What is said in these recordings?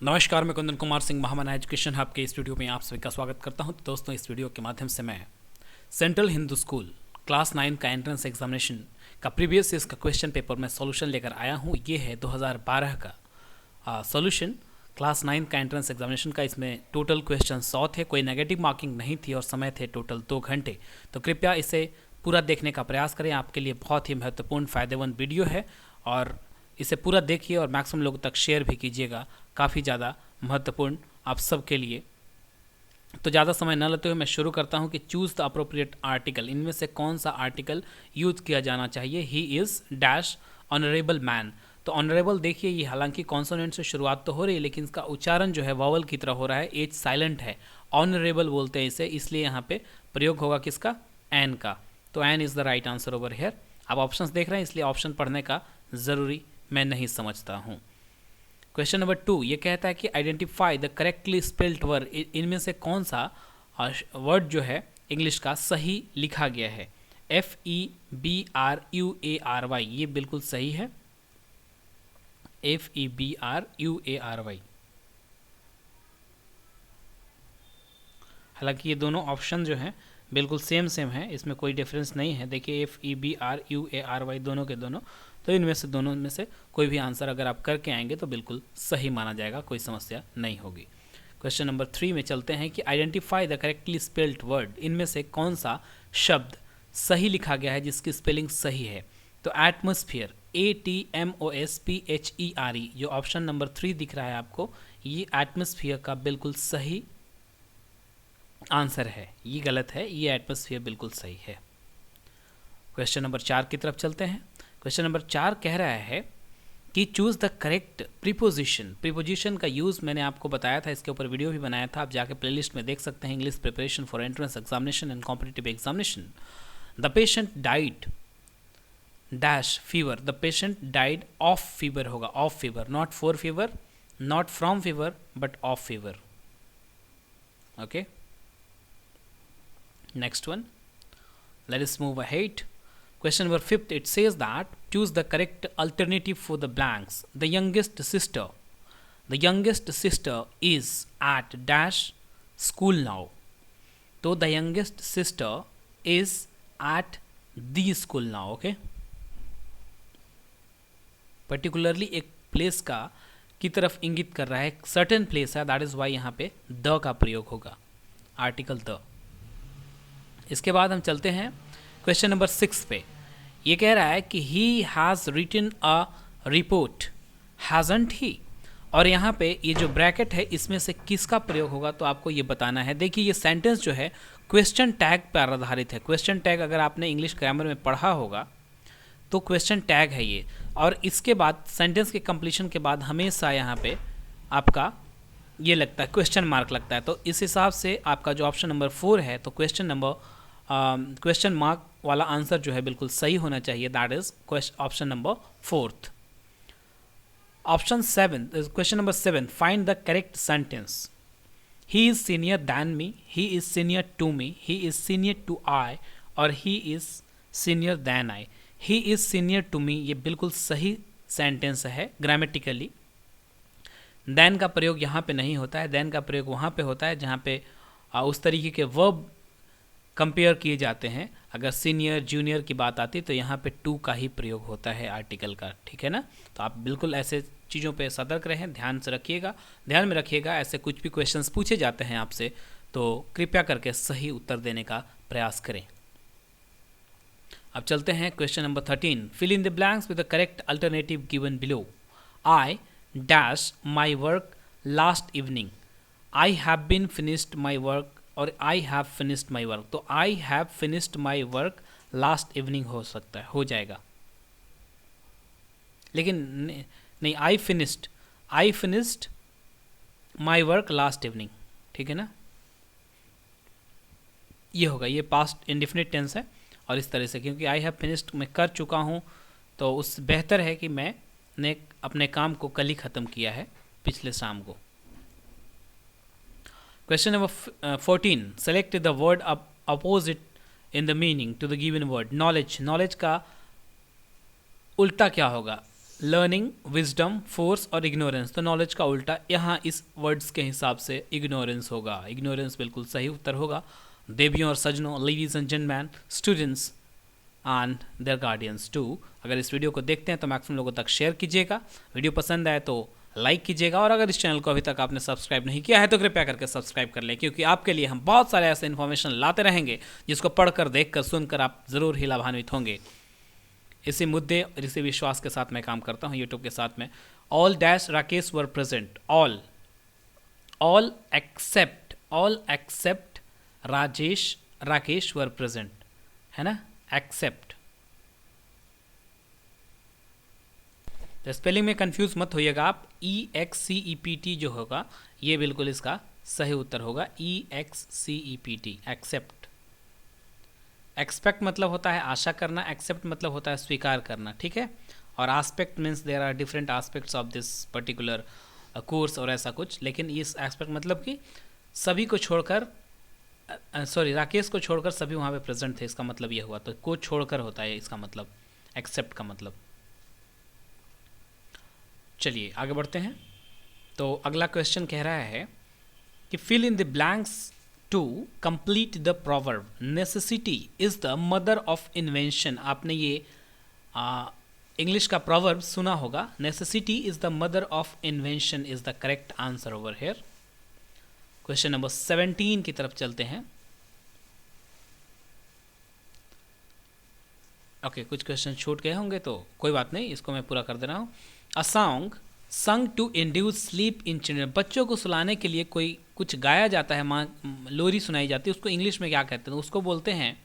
नमस्कार, मैं कुंदन कुमार सिंह महामना education hub के इस वीडियो में आप सभी का स्वागत करता हूं। तो दोस्तों, इस वीडियो के माध्यम से मैं सेंट्रल हिंदू स्कूल क्लास 9 का एंट्रेंस एग्जामिनेशन का प्रीवियस ईयर्स का क्वेश्चन पेपर में सॉल्यूशन लेकर आया हूं। ये है 2012 का सॉल्यूशन क्लास 9 का एंट्रेंस एग्जामिनेशन का। इसमें टोटल क्वेश्चन 100 थे, कोई नेगेटिव मार्किंग नहीं थी और समय थे टोटल 2 घंटे। तो कृपया इसे पूरा देखने का प्रयास करें, आपके लिए बहुत ही महत्वपूर्ण फ़ायदेमंद वीडियो है और इसे पूरा देखिए और मैक्सिमम लोगों तक शेयर भी कीजिएगा, काफ़ी ज़्यादा महत्वपूर्ण आप सबके लिए। तो ज़्यादा समय न लेते हुए मैं शुरू करता हूं कि चूज़ द अप्रोप्रिएट आर्टिकल। इनमें से कौन सा आर्टिकल यूज किया जाना चाहिए। He is dash honourable man. तो ऑनरेबल देखिए, ये हालांकि कॉन्सोनेंट से शुरुआत तो हो रही है लेकिन इसका उच्चारण जो है वॉवल की तरह हो रहा है। एच साइलेंट है, ऑनरेबल बोलते हैं इसे, इसलिए यहाँ पे प्रयोग होगा किसका, एन का। तो N is the right answer over here. आप ऑप्शंस देख रहे हैं इसलिए ऑप्शन पढ़ने का ज़रूरी मैं नहीं समझता हूँ। क्वेश्चन नंबर 2 ये कहता है कि identify the correctly spelled word. इनमें से कौन सा वर्ड जो है इंग्लिश का सही लिखा गया है। FEBRUARY, ये बिल्कुल सही है। FEBRUARY। हालांकि ये दोनों ऑप्शन जो हैं बिल्कुल सेम है, इसमें कोई डिफरेंस नहीं है। देखिए FEBRUARY दोनों के दोनों, तो इनमें से दोनों में से कोई भी आंसर अगर आप करके आएंगे तो बिल्कुल सही माना जाएगा, कोई समस्या नहीं होगी। क्वेश्चन नंबर 3 में चलते हैं कि identify the correctly spelled word. इनमें से कौन सा शब्द सही लिखा गया है, जिसकी स्पेलिंग सही है। तो एटमॉस्फेयर, ATMOSPHERE, जो ऑप्शन नंबर 3 दिख रहा है आपको, ये एटमॉस्फेयर का बिल्कुल सही आंसर है। ये गलत है, ये एटमॉस्फेयर बिल्कुल सही है। क्वेश्चन नंबर 4 की तरफ चलते हैं। क्वेश्चन नंबर 4 कह रहा है कि choose the correct preposition. Preposition का यूज़ मैंने आपको बताया था, इसके ऊपर वीडियो भी बनाया था, आप जाके प्लेलिस्ट में देख सकते हैं। English preparation for entrance examination and competitive examination. The patient died dash fever. The patient died of fever होगा, of fever, not for fever, not from fever, but of fever. Okay, next one, let us move ahead. Question number 5, it says that choose the correct alternative for the blanks. The youngest sister is at dash school now. तो the youngest sister is at the school now. Okay, particularly एक place का की तरफ इंगित कर रहा है, certain place है, दैट इज वाई यहाँ पे द का प्रयोग होगा, आर्टिकल द। इसके बाद हम चलते हैं क्वेश्चन नंबर 6 पे। ये कह रहा है कि he has written a report, hasn't he. और यहाँ पे ये जो ब्रैकेट है इसमें से किसका प्रयोग होगा, तो आपको ये बताना है। देखिए ये सेंटेंस जो है क्वेश्चन टैग पर आधारित है। क्वेश्चन टैग अगर आपने इंग्लिश ग्रामर में पढ़ा होगा तो क्वेश्चन टैग है ये, और इसके बाद सेंटेंस के कंप्लीशन के बाद हमेशा यहाँ पे आपका ये लगता है, क्वेश्चन मार्क लगता है। तो इस हिसाब से आपका जो ऑप्शन नंबर 4 है, तो क्वेश्चन मार्क वाला आंसर जो है बिल्कुल सही होना चाहिए, that is option number 4। Option 7, question number 7, find the correct sentence. He is senior than me, he is senior to me, he is senior to I, और he is senior than I. He is senior to me ये बिल्कुल सही sentence है grammatically. Then का प्रयोग यहाँ पे नहीं होता है, देन का प्रयोग वहाँ पे होता है जहाँ पे उस तरीके के वर्ब कंपेयर किए जाते हैं। अगर सीनियर जूनियर की बात आती तो यहाँ पे टू का ही प्रयोग होता है आर्टिकल का, ठीक है ना। तो आप बिल्कुल ऐसे चीज़ों पे सतर्क रहें, ध्यान से रखिएगा, ध्यान में रखिएगा। ऐसे कुछ भी क्वेश्चंस पूछे जाते हैं आपसे तो कृपया करके सही उत्तर देने का प्रयास करें। अब चलते हैं question number 13, fill in the blanks with the correct alternative given below. I dash my work last evening. I have been finished my work, और I have finished my work। तो I have finished my work last evening हो सकता है, हो जाएगा, लेकिन नहीं, I finished my work last evening, ठीक है ना। ये होगा, ये पास्ट इंडिफिनिट टेंस है, और इस तरह से क्योंकि I have finished मैं कर चुका हूँ तो उस बेहतर है कि मैंने अपने काम को कल ही ख़त्म किया है, पिछले शाम को। Question number 14, select the word opposite in the meaning to the given word. Knowledge, knowledge का उल्टा क्या होगा, लर्निंग, विजडम, फोर्स और इग्नोरेंस। तो नॉलेज का उल्टा यहाँ इस वर्ड्स के हिसाब से इग्नोरेंस होगा। इग्नोरेंस बिल्कुल सही उत्तर होगा। देवियों और सजनों, ladies and gentleman, students and their guardians too, अगर इस वीडियो को देखते हैं तो मैक्सिमम लोगों तक शेयर कीजिएगा। वीडियो पसंद आए तो लाइक कीजिएगा, और अगर इस चैनल को अभी तक आपने सब्सक्राइब नहीं किया है तो कृपया करके सब्सक्राइब कर लें, क्योंकि आपके लिए हम बहुत सारे ऐसे इन्फॉर्मेशन लाते रहेंगे जिसको पढ़कर, देखकर, सुनकर आप ज़रूर ही लाभान्वित होंगे। इसी मुद्दे और इसी विश्वास के साथ मैं काम करता हूँ यूट्यूब के साथ में। All dash Rakesh were present, all except Rakesh were present, है ना, एक्सेप्ट। तो स्पेलिंग में कंफ्यूज मत होइएगा आप। EXCEPT जो होगा ये बिल्कुल इसका सही उत्तर होगा। EXCEPT, accept. एक्सपेक्ट मतलब होता है आशा करना, एक्सेप्ट मतलब होता है स्वीकार करना, ठीक है। और aspect means there are different aspects of this particular course और ऐसा कुछ। लेकिन इस एस्पेक्ट मतलब कि सभी को छोड़कर, राकेश को छोड़कर सभी वहाँ पे प्रेजेंट थे, इसका मतलब ये हुआ। तो को छोड़कर होता है इसका मतलब एक्सेप्ट का मतलब। चलिए आगे बढ़ते हैं। तो अगला क्वेश्चन कह रहा है कि fill in the blanks to complete the proverb, necessity is the mother of invention. आपने ये इंग्लिश का प्रोवर्ब सुना होगा। Necessity is the mother of invention is the correct answer over here. Question number 17 की तरफ चलते हैं। ओके, कुछ क्वेश्चन छूट गए होंगे तो कोई बात नहीं, इसको मैं पूरा कर दे रहा हूँ। A song sung to induce sleep in children, बच्चों को सुलाने के लिए कोई कुछ गाया जाता है, माँ लोरी सुनाई जाती है, उसको इंग्लिश में क्या कहते हैं? उसको बोलते हैं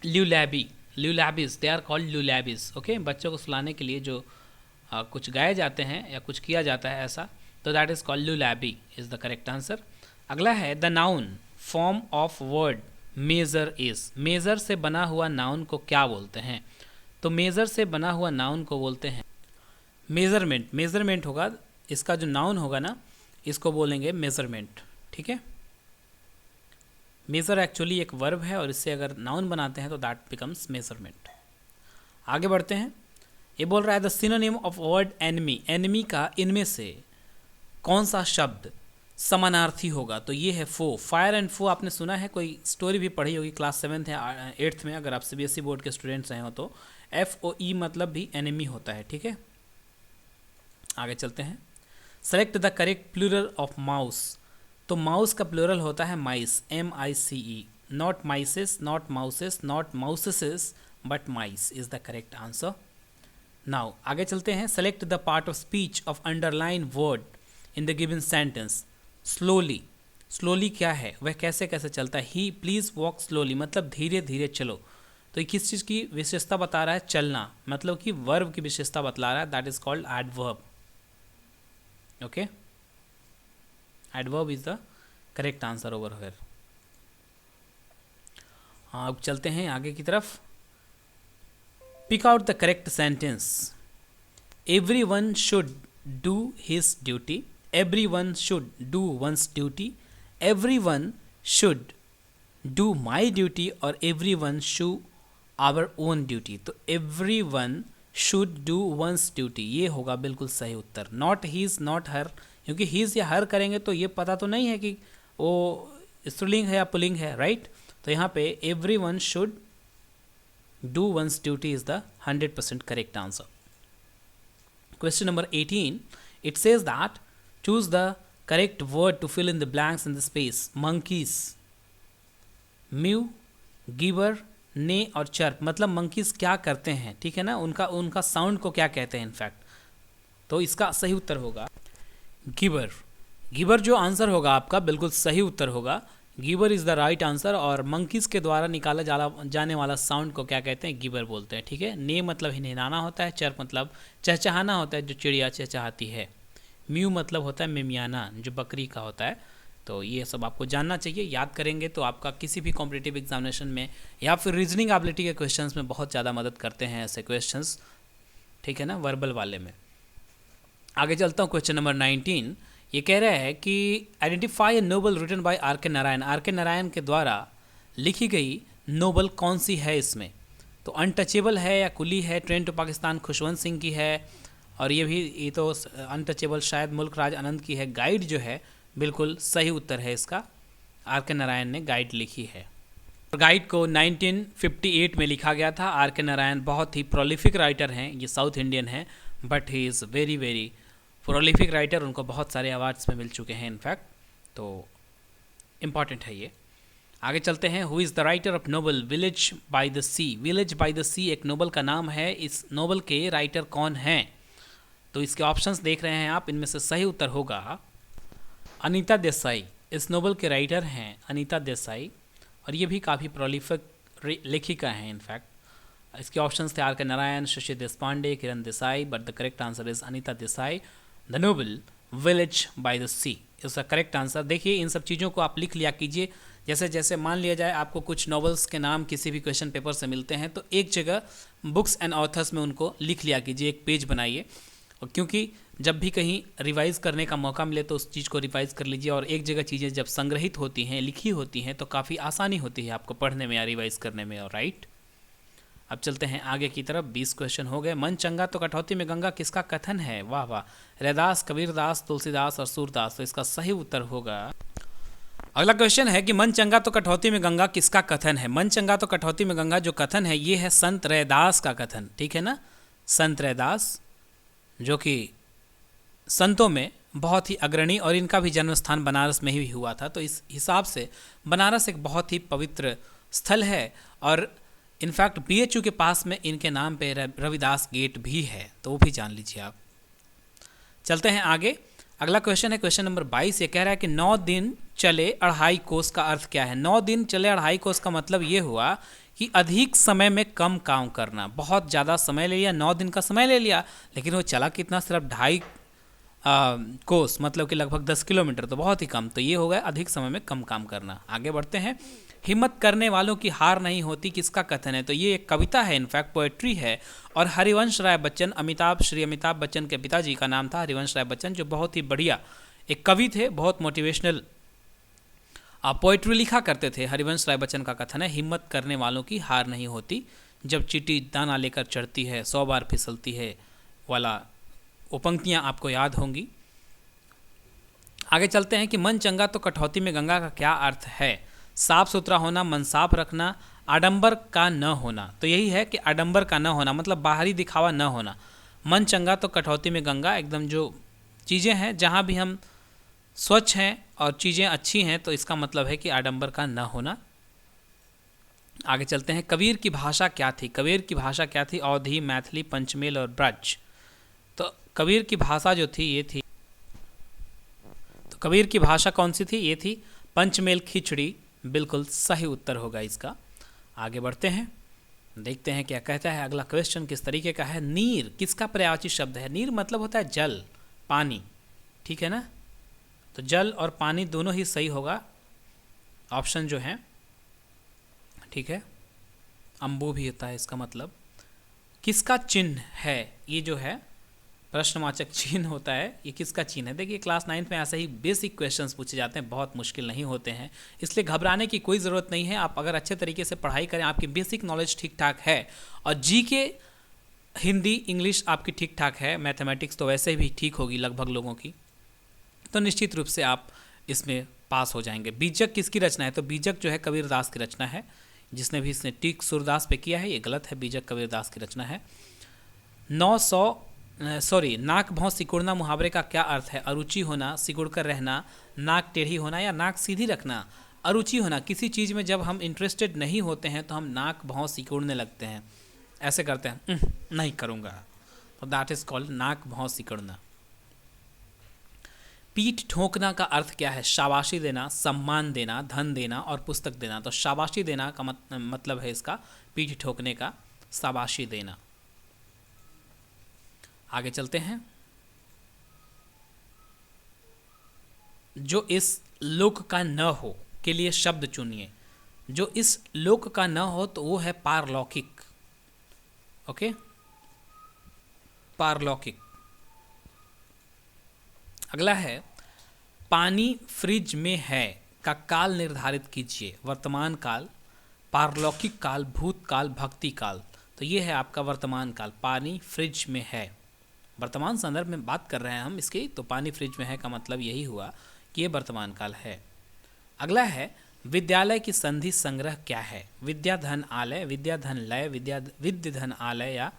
ल्यूलैबीज, दे आर कॉल्ड ल्यूलैबीज। ओके, बच्चों को सुलाने के लिए जो कुछ गाए जाते हैं या कुछ किया जाता है ऐसा, तो that is called lullaby is the correct answer. अगला है the noun form of word major is, major से बना हुआ नाउन को क्या बोलते हैं? तो मेजर से बना हुआ नाउन को बोलते हैं मेजरमेंट। मेजरमेंट होगा इसका जो नाउन होगा ना, इसको बोलेंगे मेजरमेंट, ठीक है। मेजर एक्चुअली एक वर्ब है और इससे अगर नाउन बनाते हैं तो दैट बिकम्स मेजरमेंट। आगे बढ़ते हैं। ये बोल रहा है the synonym of word enemy, enemy का इनमें से कौन सा शब्द समानार्थी होगा? तो ये है फो। फायर एंड फो आपने सुना है, कोई स्टोरी भी पढ़ी होगी क्लास 7th या 8th में, अगर आप CBSE बोर्ड के स्टूडेंट्स हैं हो तो। FOE मतलब भी एनिमी होता है, ठीक है। आगे चलते हैं। Select the correct plural of mouse, तो माउस का प्लूरल होता है mice, MICE, not mices, not mouses, not mouses, but mice is the correct answer. Now आगे चलते हैं। Select the part of speech of underline word in the given sentence. Slowly, slowly क्या है, वह कैसे कैसे चलता है? ही प्लीज वॉक स्लोली मतलब धीरे धीरे चलो। तो ये किस चीज़ की विशेषता बता रहा है? चलना, मतलब कि वर्ब की विशेषता बतला रहा है, that is called adverb. Okay, adverb is the correct answer over here. अब चलते हैं आगे की तरफ। Pick out the correct sentence. Everyone should do his duty, everyone should do one's duty, everyone should do my duty, और everyone should our own duty। तो everyone should do one's duty ये होगा बिल्कुल सही उत्तर। not his, not her, क्योंकि his या her करेंगे तो ये पता तो नहीं है कि वो स्त्रीलिंग है या पुल्लिंग है, राइट। तो यहाँ पे everyone should do one's duty is the 100% correct answer। Question number 18, it says that choose the correct word to fill in the blanks in the space। monkeys, mew, giver, ने और chirp, मतलब monkeys क्या करते हैं, ठीक है ना, उनका साउंड को क्या कहते हैं इनफैक्ट। तो इसका सही उत्तर होगा गिवर। गिवर जो आंसर होगा आपका बिल्कुल सही उत्तर होगा, giver is the right answer. और मंकीज़ के द्वारा निकाला जाने वाला साउंड को क्या कहते हैं? गिवर बोलते हैं, ठीक है। ने मतलब हिनहिनाना होता है, चर्प मतलब चहचहाना होता है, जो चिड़िया चहचहाती है। म्यू मतलब होता है मिमियाना, जो बकरी का होता है। तो ये सब आपको जानना चाहिए, याद करेंगे तो आपका किसी भी कॉम्पिटिटिव एग्जामिनेशन में या फिर रीजनिंग एबिलिटी के क्वेश्चंस में बहुत ज़्यादा मदद करते हैं ऐसे क्वेश्चंस, ठीक है ना, वर्बल वाले में। आगे चलता हूँ, क्वेश्चन नंबर 19 ये कह रहा है कि identify a novel written by R K Narayan. Are K Narayan के द्वारा लिखी गई नोबल कौन सी है इसमें? तो अनटचेबल है या कुली है, ट्रेन टू पाकिस्तान खुशवंत सिंह की है, और ये तो अनटचेबल शायद मुल्क राज आनंद की है। गाइड जो है बिल्कुल सही उत्तर है इसका, आर के नारायण ने गाइड लिखी है। गाइड को 1958 में लिखा गया था। आर के नारायण बहुत ही प्रोलिफिक राइटर हैं, ये साउथ इंडियन हैं, but he is very very prolific writer. उनको बहुत सारे अवार्ड्स में मिल चुके हैं इनफैक्ट, तो इम्पॉर्टेंट है ये। आगे चलते हैं। Who is the writer of noble village by the sea. Village by the sea एक नोबल का नाम है, इस नोबल के राइटर कौन हैं? तो इसके ऑप्शंस देख रहे हैं आप, इनमें से सही उत्तर होगा अनीता देसाई। इस नोबल के राइटर हैं अनीता देसाई, और ये भी काफ़ी प्रोलिफिक लेखिका हैं इनफैक्ट। इसके ऑप्शंस थे R K Narayan, Shashi Deshpande, Kiran Desai, but the correct answer is Anita Desai. The noble village by the sea इसका करेक्ट आंसर। देखिए इन सब चीज़ों को आप लिख लिया कीजिए। जैसे जैसे मान लिया जाए आपको कुछ नॉवेल्स के नाम किसी भी क्वेश्चन पेपर से मिलते हैं, तो एक जगह बुक्स एंड ऑथर्स में उनको लिख लिया कीजिए, एक पेज बनाइए, और क्योंकि जब भी कहीं रिवाइज करने का मौका मिले तो उस चीज़ को रिवाइज कर लीजिए। और एक जगह चीज़ें जब संग्रहित होती हैं, लिखी होती हैं, तो काफ़ी आसानी होती है आपको पढ़ने में या रिवाइज करने में। और राइट, अब चलते हैं आगे की तरफ। 20 क्वेश्चन हो गए। मन चंगा तो कटौती में गंगा किसका कथन है? वाह वाह, रैदास, कबीरदास, तुलसीदास और सूरदास। तो इसका सही उत्तर होगा। अगला क्वेश्चन है कि मन चंगा तो कटौती में गंगा किसका कथन है? मन चंगा तो कटौती में गंगा जो कथन है ये है संत रैदास का कथन, ठीक है ना। संत रैदास जो कि संतों में बहुत ही अग्रणी, और इनका भी जन्म स्थान बनारस में ही हुआ था, तो इस हिसाब से बनारस एक बहुत ही पवित्र स्थल है। और इनफैक्ट BHU के पास में इनके नाम पे रविदास गेट भी है, तो वो भी जान लीजिए आप। चलते हैं आगे। अगला क्वेश्चन है क्वेश्चन नंबर 22। ये कह रहा है कि 9 दिन चले 2.5 कोस का अर्थ क्या है? 9 दिन चले 2.5 कोस का मतलब ये हुआ कि अधिक समय में कम काम करना। बहुत ज़्यादा समय ले लिया, 9 दिन का समय ले लिया, लेकिन वो चला कितना? सिर्फ 2.5 कोस, मतलब कि लगभग 10 किलोमीटर, तो बहुत ही कम। तो ये हो गया अधिक समय में कम काम करना। आगे बढ़ते हैं। हिम्मत करने वालों की हार नहीं होती किसका कथन है? तो ये एक कविता है, इनफैक्ट पोएट्री है, और हरिवंश राय बच्चन, श्री अमिताभ बच्चन के पिताजी का नाम था हरिवंश राय बच्चन, जो बहुत ही बढ़िया एक कवि थे, बहुत मोटिवेशनल पोएट्री लिखा करते थे। हरिवंश राय बच्चन का कथन है हिम्मत करने वालों की हार नहीं होती, जब चींटी दाना लेकर चढ़ती है 100 बार फिसलती है वाला, वो पंक्तियाँ आपको याद होंगी। आगे चलते हैं कि मन चंगा तो कटौती में गंगा का क्या अर्थ है? साफ सुथरा होना, मन साफ रखना, आडंबर का न होना। तो यही है कि आडंबर का न होना मतलब बाहरी दिखावा न होना। मन चंगा तो कटौती में गंगा, एकदम जो चीज़ें हैं जहाँ भी हम स्वच्छ हैं और चीज़ें अच्छी हैं, तो इसका मतलब है कि आडंबर का न होना। आगे चलते हैं। कबीर की भाषा क्या थी? कबीर की भाषा क्या थी? अवधी, मैथिली, पंचमेल और ब्रज। तो कबीर की भाषा जो थी ये थी, तो कबीर की भाषा कौन सी थी? ये थी पंचमेल खिचड़ी। बिल्कुल सही उत्तर होगा इसका। आगे बढ़ते हैं, देखते हैं क्या कहता है अगला क्वेश्चन किस तरीके का है। नीर किसका पर्यायवाची शब्द है? नीर मतलब होता है जल, पानी, ठीक है ना। तो जल और पानी दोनों ही सही होगा, ऑप्शन जो है, ठीक है। अम्बु भी होता है इसका मतलब। किसका चिन्ह है? ये जो है प्रश्नवाचक चिन्ह होता है, ये किसका चिन्ह है? देखिए क्लास 9th में ऐसे ही बेसिक क्वेश्चंस पूछे जाते हैं, बहुत मुश्किल नहीं होते हैं, इसलिए घबराने की कोई ज़रूरत नहीं है। आप अगर अच्छे तरीके से पढ़ाई करें, आपकी बेसिक नॉलेज ठीक ठाक है, और जीके, हिंदी, इंग्लिश आपकी ठीक ठाक है, मैथमेटिक्स तो वैसे भी ठीक होगी लगभग लोगों की, तो निश्चित रूप से आप इसमें पास हो जाएंगे। बीजक किसकी रचना है? तो बीजक जो है कबीरदास की रचना है। जिसने भी इसने टीक सूरदास पे किया है ये गलत है, बीजक कबीरदास की रचना है। 900 नाक भौं सिकुड़ना मुहावरे का क्या अर्थ है? अरुचि होना, सिकुड़ कर रहना, नाक टेढ़ी होना या नाक सीधी रखना। अरुचि होना, किसी चीज़ में जब हम इंटरेस्टेड नहीं होते हैं तो हम नाक भौं सिकुड़ने लगते हैं, ऐसे करते हैं, नहीं करूँगा, तो दैट इज़ कॉल्ड नाक भौं सिकुड़ना। पीठ ठोंकना का अर्थ क्या है? शाबाशी देना, सम्मान देना, धन देना और पुस्तक देना। तो शाबाशी देना का मतलब है इसका पीठ ठोकने का, शाबाशी देना। आगे चलते हैं। जो इस लोक का न हो के लिए शब्द चुनिए। जो इस लोक का न हो तो वो है पारलौकिक। ओके, पारलौकिक। अगला है पानी फ्रिज में है का काल निर्धारित कीजिए। वर्तमान काल, पारलौकिक काल, भूतकाल, भक्ति काल। तो ये है आपका वर्तमान काल, पानी फ्रिज में है। वर्तमान संदर्भ में बात कर रहे हैं हम इसकी, तो पानी फ्रिज में है का मतलब यही हुआ कि ये वर्तमान काल है। अगला है विद्यालय की संधि संग्रह क्या है? विद्या धन आलय, विद्या धन लय, विद्य धन आलय या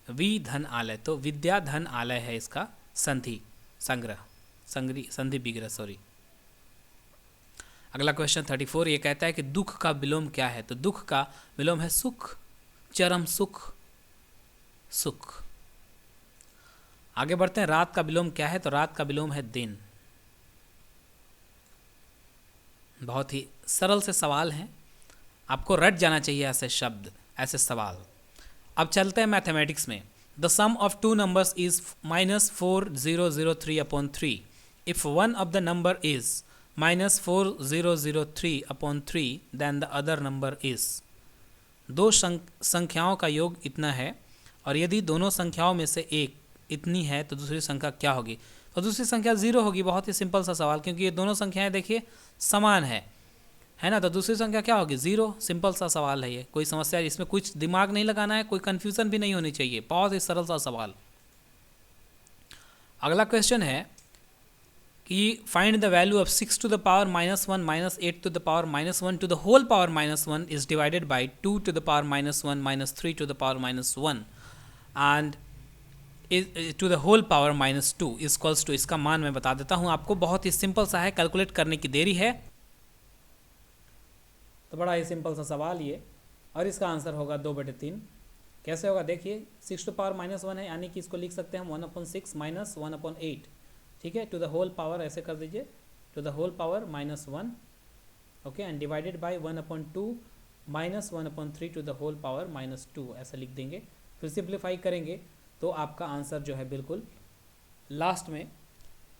वि धन आलय। तो विद्या धन आलय है इसका संधि संग्रह, संधि विग्रह सॉरी। अगला क्वेश्चन 34 ये कहता है कि दुख का विलोम क्या है? तो दुख का विलोम है सुख, चरम सुख, सुख। आगे बढ़ते हैं, रात का विलोम क्या है? तो रात का विलोम है दिन। बहुत ही सरल से सवाल हैं, आपको रट जाना चाहिए ऐसे शब्द, ऐसे सवाल। अब चलते हैं मैथमेटिक्स में। The sum of two numbers is -4003/3 if one of the number is -4003/3 then the other number is. दो संख्याओं का योग इतना है और यदि दोनों संख्याओं में से एक इतनी है तो दूसरी संख्या क्या होगी? तो दूसरी संख्या 0 होगी। बहुत ही सिंपल सा सवाल, क्योंकि ये दोनों संख्याएं देखिए समान है ना, तो दूसरी संख्या क्या होगी? 0। सिंपल सा सवाल है ये, कोई समस्या इसमें कुछ दिमाग नहीं लगाना है, कोई कंफ्यूजन भी नहीं होनी चाहिए, बहुत ही सरल सा सवाल। अगला क्वेश्चन है कि find the value of 6 to the power -1 -8 to the power -1 to the whole power -1 is divided by 2 to the power -1 -3 to the power -1 and to the whole power -2 equals to. इसका मान मैं बता देता हूँ आपको, बहुत ही सिंपल सा है, कैलकुलेट करने की देरी है। तो बड़ा ही सिंपल सा सवाल ये, और इसका आंसर होगा 2/3। कैसे होगा देखिए, 6 to power -1 है, यानी कि इसको लिख सकते हैं हम 1/6 - 1/8, ठीक है। टू द होल पावर ऐसे कर दीजिए, to the whole power -1, okay, and divided by 1/2 -1/3 to the whole power -2 ऐसा लिख देंगे। फिर सिंप्लीफाई करेंगे तो आपका आंसर जो है बिल्कुल लास्ट में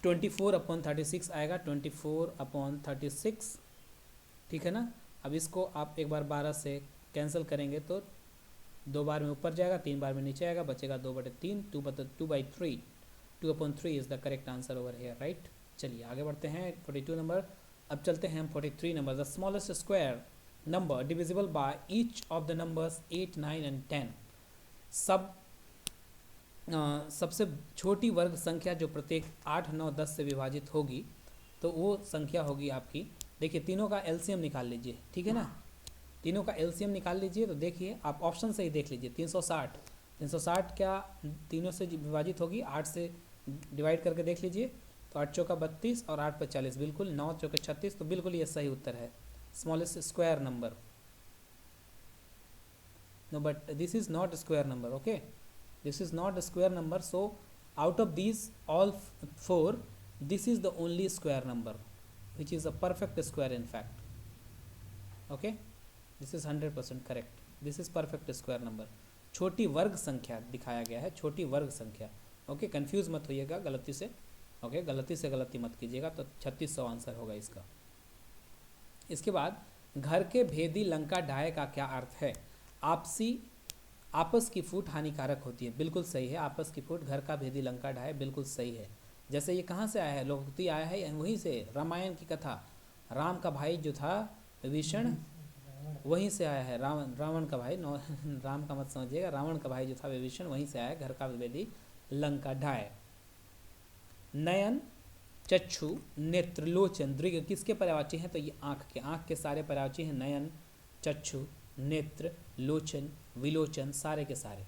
24/36 आएगा, 24/36, ठीक है ना। अब इसको आप एक बार 12 से कैंसिल करेंगे तो 2 बार में ऊपर जाएगा, 3 बार में नीचे आएगा, बचेगा 2/3, 2/3, 2/3 is the correct answer over hair, right. चलिए आगे बढ़ते हैं 42 नंबर। अब चलते हैं हम 43 number. The smallest square number divisible by each of the numbers 8, 9 and 10। सबसे छोटी वर्ग संख्या जो प्रत्येक 8, 9, 10 से विभाजित होगी तो वो संख्या होगी आपकी, देखिए तीनों का एलसीएम निकाल लीजिए, ठीक है ना। तीनों का एलसीएम निकाल लीजिए तो देखिए आप ऑप्शन से ही देख लीजिए, 360 क्या तीनों से विभाजित होगी? 8 से डिवाइड करके देख लीजिए, तो 8 चौका 32 और 8 पर 40, बिल्कुल 9 चौके 36, तो बिल्कुल ये सही उत्तर है, smallest square number. No, but this is not square number, okay, this is not a square number, so out of these all 4 this is the only square number which is a perfect square in fact, okay, this is 100% correct, this is perfect square number। छोटी वर्ग संख्या दिखाया गया है, छोटी वर्ग संख्या, okay, confuse मत होइएगा गलती से, ओके, गलती से गलती मत कीजिएगा। तो 3600 आंसर होगा इसका। इसके बाद घर के भेदी लंका ढाए का क्या अर्थ है? आपस की फूट हानिकारक होती है, बिल्कुल सही है। आपस की फूट, घर का भेदी लंका ढाए, बिल्कुल सही है। जैसे ये कहाँ से आया है? लोकोक्ति आया है वहीं से, रामायण की कथा, राम का भाई जो था विभीषण, वहीं से आया है। रावण का भाई, राम का मत समझिएगा, रावण का भाई जो था विभीषण, वहीं से आया, घर का भेदी लंका ढाए। नयन, चक्षु, नेत्र, लोचन, दृग किसके पर्यायवाची हैं? तो ये आँख के सारे पर्यायवाची हैं, नयन, चक्षु, नेत्र, लोचन, विलोचन, सारे के सारे।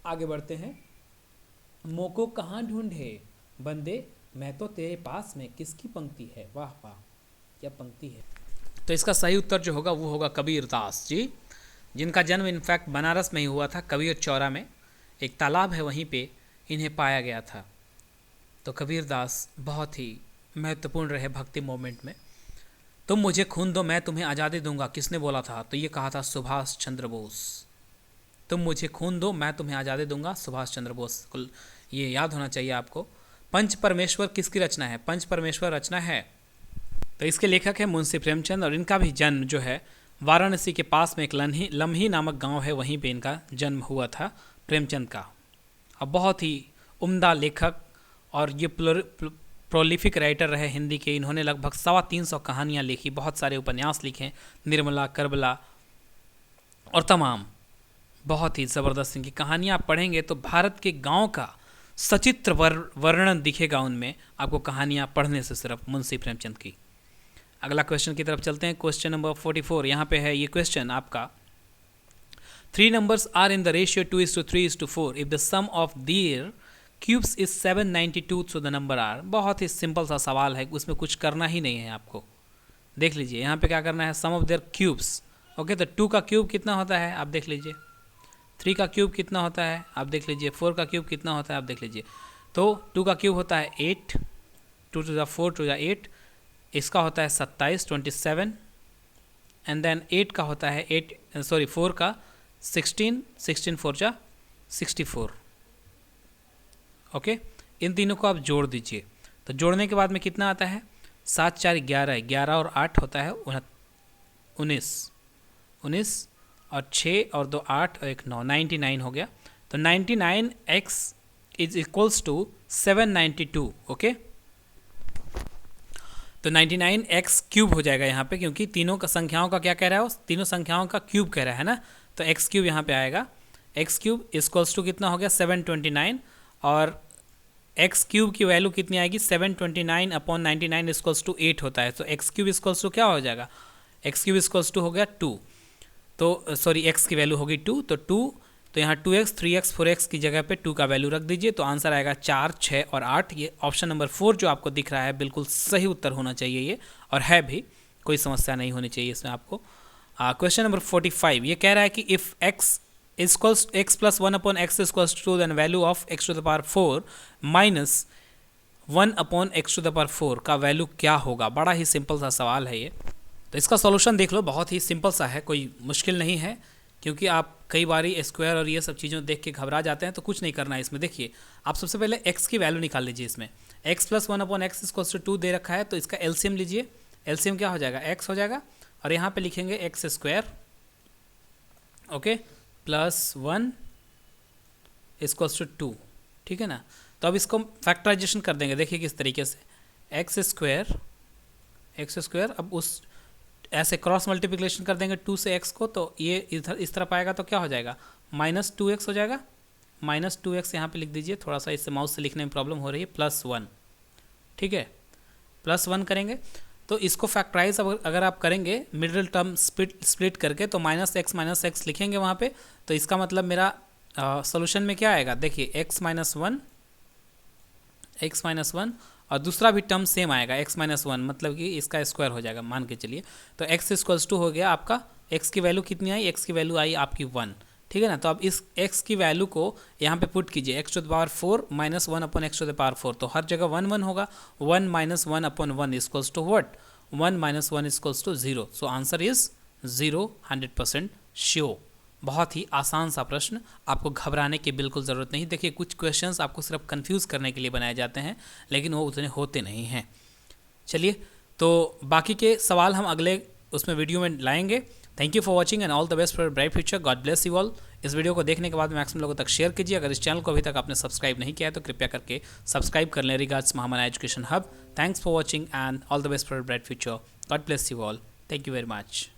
आगे बढ़ते हैं। मोको कहाँ ढूंढे बंदे, मैं तो तेरे पास में, किसकी पंक्ति है? वाह वाह, क्या पंक्ति है। तो इसका सही उत्तर जो होगा वो होगा कबीर दास जी, जिनका जन्म इनफैक्ट बनारस में ही हुआ था, कबीर चौरा में एक तालाब है, वहीं पे इन्हें पाया गया था। तो कबीर दास बहुत ही महत्वपूर्ण रहे भक्ति मोमेंट में। तुम मुझे खून दो मैं तुम्हें आज़ादी दूंगा, किसने बोला था? तो ये कहा था सुभाष चंद्र बोस। तुम मुझे खून दो मैं तुम्हें आज़ादी दूंगा, सुभाष चंद्र बोस। ये याद होना चाहिए आपको। पंच परमेश्वर किसकी रचना है? पंच परमेश्वर रचना है, तो इसके लेखक है मुंशी प्रेमचंद, और इनका भी जन्म जो है वाराणसी के पास में एक लम्ही नामक गांव है, वहीं पे इनका जन्म हुआ था प्रेमचंद का। अब बहुत ही उम्दा लेखक और ये प्रोलिफिक राइटर रहे हिंदी के। इन्होंने लगभग 350 कहानियाँ लिखी, बहुत सारे उपन्यास लिखे, निर्मला, करबला और तमाम। बहुत ही ज़बरदस्त इनकी कहानियाँ आप पढ़ेंगे तो भारत के गांव का सचित्र वर्णन दिखेगा उनमें, आपको कहानियाँ पढ़ने से सिर्फ मुंशी प्रेमचंद की। अगला क्वेश्चन की तरफ चलते हैं। क्वेश्चन नंबर 44 यहाँ पे है ये क्वेश्चन आपका। 3 numbers are in the ratio 2:3:4 if the sum of their cubes is 792 so the number are। बहुत ही सिंपल सा सवाल है, उसमें कुछ करना ही नहीं है आपको। देख लीजिए यहाँ पे क्या करना है, सम ऑफ देयर क्यूब्स। ओके, तो 2 का क्यूब कितना होता है आप देख लीजिए, 3 का क्यूब कितना होता है आप देख लीजिए, 4 का क्यूब कितना होता है आप देख लीजिए। तो 2 का क्यूब होता है 8, 2 to the 4 to the 8, इसका होता है 27 27, एंड देन 8 का होता है 4 का 16, 16 4 जा 64। ओके, इन तीनों को आप जोड़ दीजिए, तो जोड़ने के बाद में कितना आता है, 7 4 11, 11 और 8 होता है 19, 19 और 6 और 2 8 और 1 9, 99 हो गया। तो 99x is equals to 792। Okay, तो 99x क्यूब हो जाएगा यहाँ पे, क्योंकि तीनों का संख्याओं का क्या कह रहा है, तीनों संख्याओं का क्यूब कह रहा है ना, तो x क्यूब यहाँ पे आएगा। x क्यूब इक्वल्स टू कितना हो गया 729, और x क्यूब की वैल्यू कितनी आएगी 729 अपॉन 99 इक्वल्स टू 8 होता है। तो x क्यूब इक्वल्स टू क्या हो जाएगा, x क्यूब इक्वल्स टू हो गया 2, तो सॉरी x की वैल्यू होगी 2, तो 2, तो यहाँ 2x 3x 4x की जगह पे 2 का वैल्यू रख दीजिए, तो आंसर आएगा 4 6 और 8। ये ऑप्शन नंबर 4 जो आपको दिख रहा है बिल्कुल सही उत्तर होना चाहिए ये, और है भी, कोई समस्या नहीं होनी चाहिए इसमें आपको। क्वेश्चन नंबर 45 ये कह रहा है कि if x plus 1 upon x equals to then value of x to the power 4 minus 1 upon x to the power 4 का वैल्यू क्या होगा। बड़ा ही सिंपल सा सवाल है ये, तो इसका सॉल्यूशन देख लो, बहुत ही सिंपल सा है, कोई मुश्किल नहीं है, क्योंकि आप कई बारी स्क्वायर और ये सब चीज़ों देख के घबरा जाते हैं, तो कुछ नहीं करना है इसमें। देखिए आप सबसे पहले x की वैल्यू निकाल लीजिए, इसमें x plus 1 upon x equals to 2 दे रखा है, तो इसका एलसीएम लीजिए, एलसीएम क्या हो जाएगा x हो जाएगा, और यहाँ पे लिखेंगे x square, okay, plus 1 equals to 2, ठीक है ना। तो अब इसको फैक्टराइजेशन कर देंगे, देखिए किस तरीके से, एक्स स्क्वायर अब उस ऐसे क्रॉस मल्टीप्लिकेशन कर देंगे 2 से x को, तो ये इधर इस तरफ आएगा, तो क्या हो जाएगा -2x हो जाएगा, -2x यहाँ पे लिख दीजिए, थोड़ा सा इससे माउस से लिखने में प्रॉब्लम हो रही है, +1, ठीक है, +1 करेंगे। तो इसको फैक्टराइज अगर आप करेंगे मिडिल टर्म स्प्लिट करके, तो -x लिखेंगे वहाँ पे, तो इसका मतलब मेरा सॉल्यूशन में क्या आएगा, देखिए x माइनस वन और दूसरा भी टर्म सेम आएगा x-1, मतलब कि इसका स्क्वायर हो जाएगा मान के चलिए। तो x इक्वल्स टू हो गया आपका, x की वैल्यू कितनी आई, x की वैल्यू आई आपकी 1, ठीक है ना। तो अब इस x की वैल्यू को यहाँ पे पुट कीजिए, x to the power 4 minus 1 upon x to the power 4, तो हर जगह 1 1 होगा, 1 minus 1 upon 1 equals to what, 1 minus 1 equals to 0, so answer is 0, 100% sure. बहुत ही आसान सा प्रश्न, आपको घबराने की बिल्कुल ज़रूरत नहीं। देखिए कुछ क्वेश्चंस आपको सिर्फ कंफ्यूज करने के लिए बनाए जाते हैं, लेकिन वो उतने होते नहीं हैं। चलिए, तो बाकी के सवाल हम अगले उसमें वीडियो में लाएंगे। Thank you for watching and all the best for bright future. God bless you all. इस वीडियो को देखने के बाद मैक्सिमम लोगों तक शेयर कीजिए। अगर इस चैनल को अभी तक आपने सब्सक्राइब नहीं किया है तो कृपया करके सब्सक्राइब कर लें। Regards Mahamana education hub. Thanks for watching and all the best for bright future. God bless you all. Thank you very much.